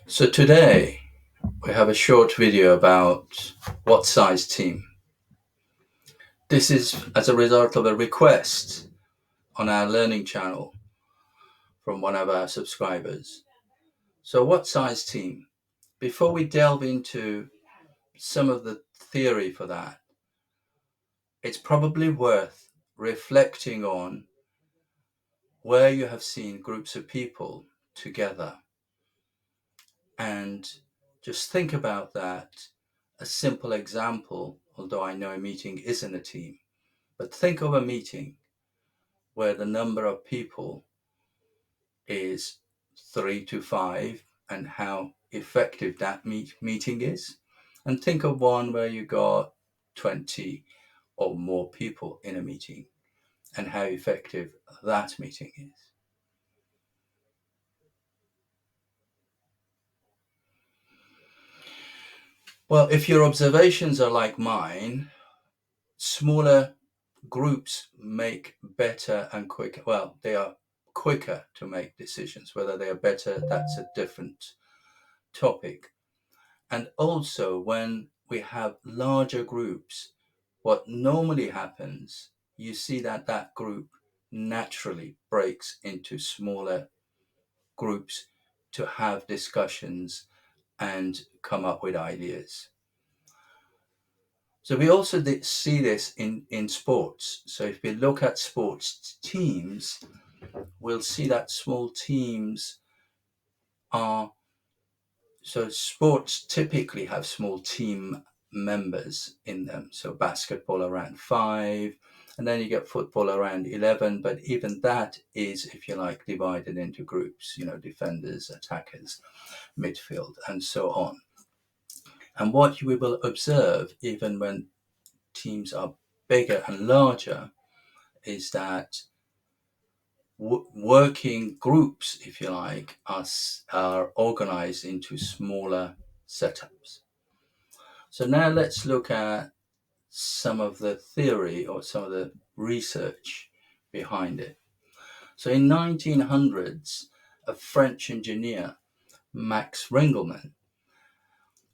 So today we have a short video about what size team. This is as a result of a request on our learning channel from one of our subscribers. So what size team? Before we delve into some of the theory for that, it's probably worth reflecting on where you have seen groups of people together and just think about that. A simple example, although I know a meeting isn't a team, but think of a meeting where the number of people is 3 to 5 and how effective that meeting is. And think of one where you got 20 or more people in a meeting and how effective that meeting is. Well, if your observations are like mine, smaller groups make better and quicker. Well, they are quicker to make decisions. Whether they are better, that's a different topic. And also, when we have larger groups, what normally happens, you see that that group naturally breaks into smaller groups to have discussions and come up with ideas. So we also see this in sports. So if we look at sports teams, we'll see that small teams are, so sports typically have small team members in them. So basketball around 5, and then you get football around 11. But even that is, if you like, divided into groups, defenders, attackers, midfield, and so on. And what we will observe, even when teams are bigger and larger, is that working groups, if you like, are organized into smaller setups. So now let's look at some of the theory or some of the research behind it. So in 1900s, a French engineer, Max Ringelmann,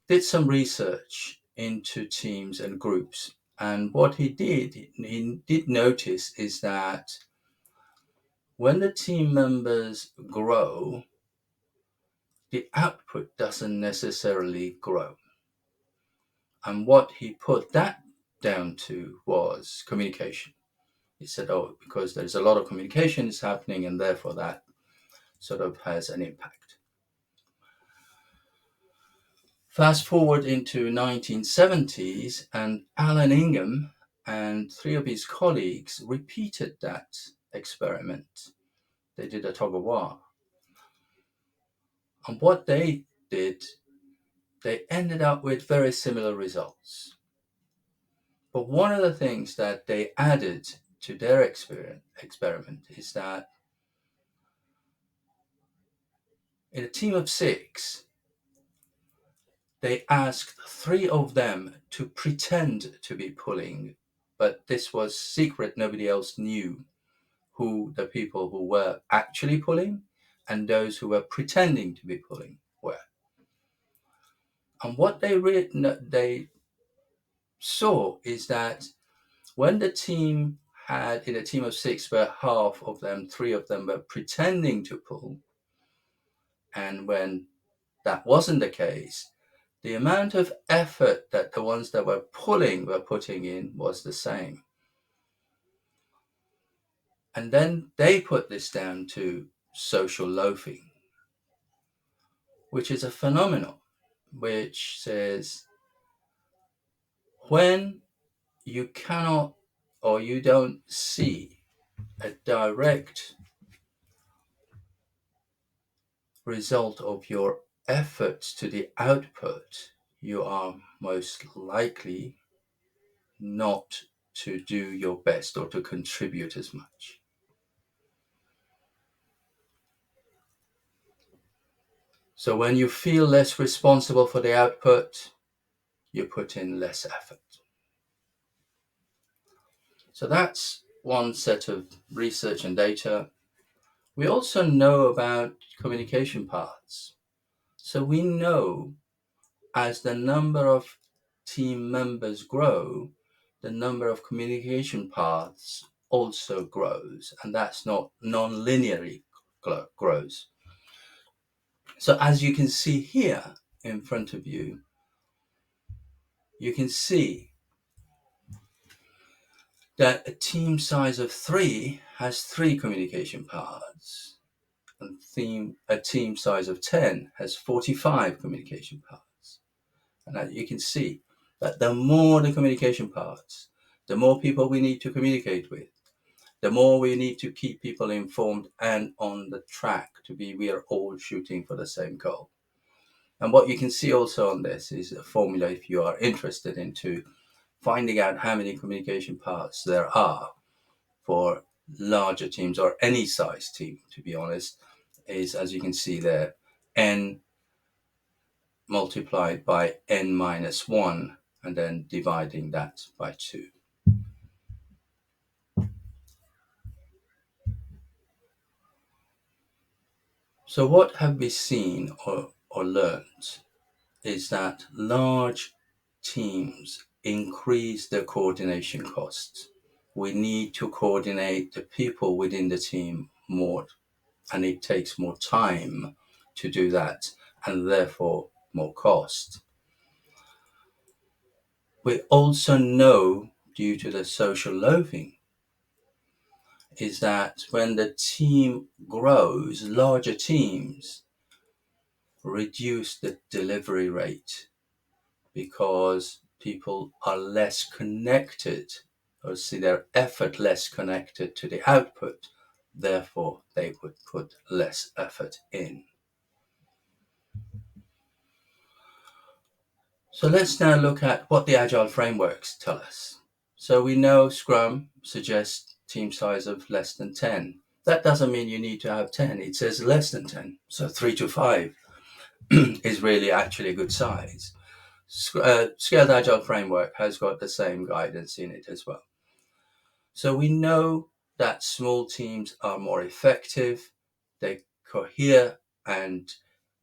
did some research into teams and groups. And what he did notice is that when the team members grow, the output doesn't necessarily grow. And what he put that down to was communication. He said, oh, because there's a lot of communications happening and therefore that sort of has an impact. Fast forward into 1970s and Alan Ingham and 3 of his colleagues repeated that experiment. They did a tug of war. And what they did, they ended up with very similar results. But one of the things that they added to their experiment is that in a team of 6, they asked 3 of them to pretend to be pulling, but this was secret. Nobody else knew who the people who were actually pulling and those who were pretending to be pulling were. And what they saw is that when the team had, in a team of 6, where half of them, 3 of them were pretending to pull, and when that wasn't the case, the amount of effort that the ones that were pulling were putting in was the same. And then they put this down to social loafing, which is a phenomenon which says when you cannot or you don't see a direct result of your efforts to the output, you are most likely not to do your best or to contribute as much. So when you feel less responsible for the output, you put in less effort. So that's one set of research and data. We also know about communication paths. So we know as the number of team members grow, the number of communication paths also grows, and that's not non-linearly grows. So as you can see here in front of you, you can see that a team size of 3 has 3 communication paths, and a team size of 10 has 45 communication paths. And you can see that the more the communication paths, the more people we need to communicate with, the more we need to keep people informed and on the track we are all shooting for the same goal. And what you can see also on this is a formula if you are interested into finding out how many communication paths there are for larger teams or any size team, to be honest, is, as you can see there, n multiplied by n minus 1 and then dividing that by 2. So what have we seen or learned is that large teams increase the coordination costs. We need to coordinate the people within the team more, and it takes more time to do that, and therefore more cost. We also know, due to the social loafing, is that when the team grows, larger teams reduce the delivery rate because people are less connected or see their effort less connected to the output. Therefore, they would put less effort in. So let's now look at what the Agile frameworks tell us. So we know Scrum suggests team size of less than 10. That doesn't mean you need to have 10. It says less than 10. So 3 to 5 is really actually a good size. Scaled Agile framework has got the same guidance in it as well. So we know that small teams are more effective. They cohere and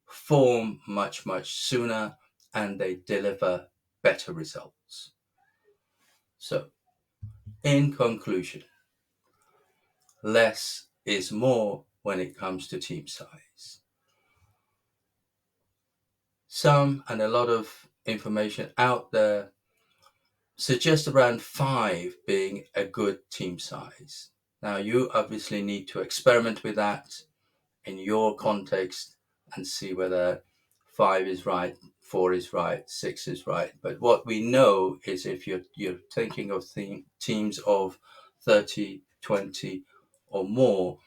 form much, much sooner, and they deliver better results. So, in conclusion, less is more when it comes to team size. Some and a lot of information out there suggest around 5 being a good team size. Now, you obviously need to experiment with that in your context and see whether 5 is right, 4 is right, 6 is right. But what we know is if you're thinking of teams of 30, 20 or more,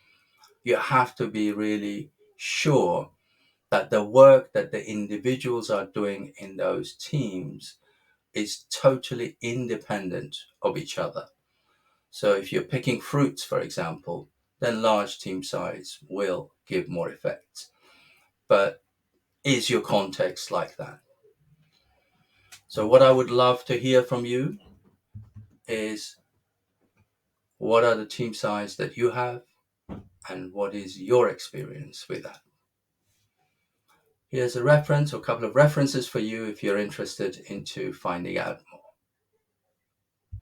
you have to be really sure that the work that the individuals are doing in those teams is totally independent of each other. So if you're picking fruits, for example, then large team size will give more effect. But is your context like that? So what I would love to hear from you is, what are the team size that you have and what is your experience with that? Here's a reference or a couple of references for you if you're interested into finding out more.